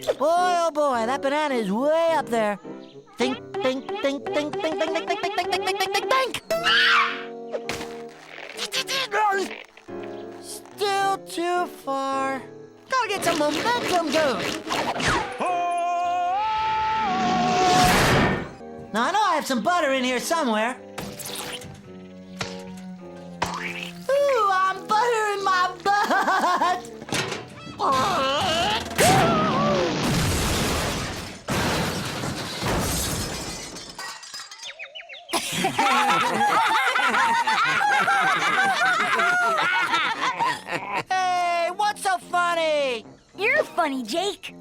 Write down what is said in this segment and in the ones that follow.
Boy, oh boy, that banana is way up there. Think, think, think, think, think, think, think, think, think, think, think, think, think, think. Still too far. Gotta get some momentum going. Now, I know I have some butter in here somewhere. Ooh, I'm buttering my butt. Hey, what's so funny? You're funny, Jake.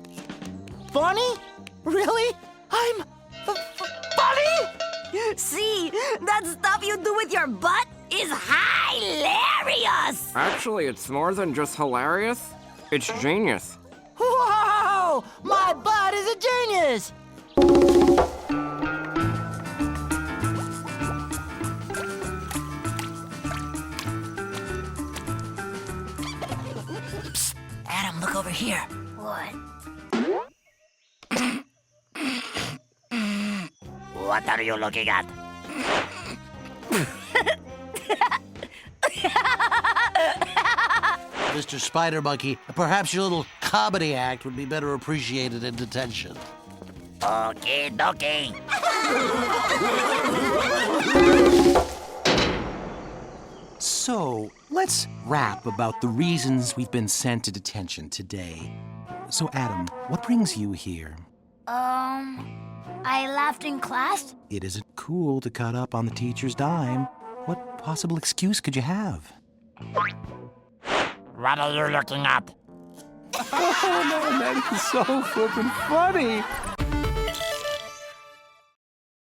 Funny? Really? I'm funny? See, that stuff you do with your butt is hilarious. Actually, it's more than just hilarious. It's genius. Whoa! My butt is a genius! Psst, Adam, look over here. What? What are you looking at? Mr. Spider Monkey, perhaps your little comedy act would be better appreciated in detention. Okay, dokie. So, let's rap about the reasons we've been sent to detention today. So, Adam, what brings you here? I laughed in class. It isn't cool to cut up on the teacher's dime. What possible excuse could you have? What are you looking at? Oh, man, that is so flippin' funny.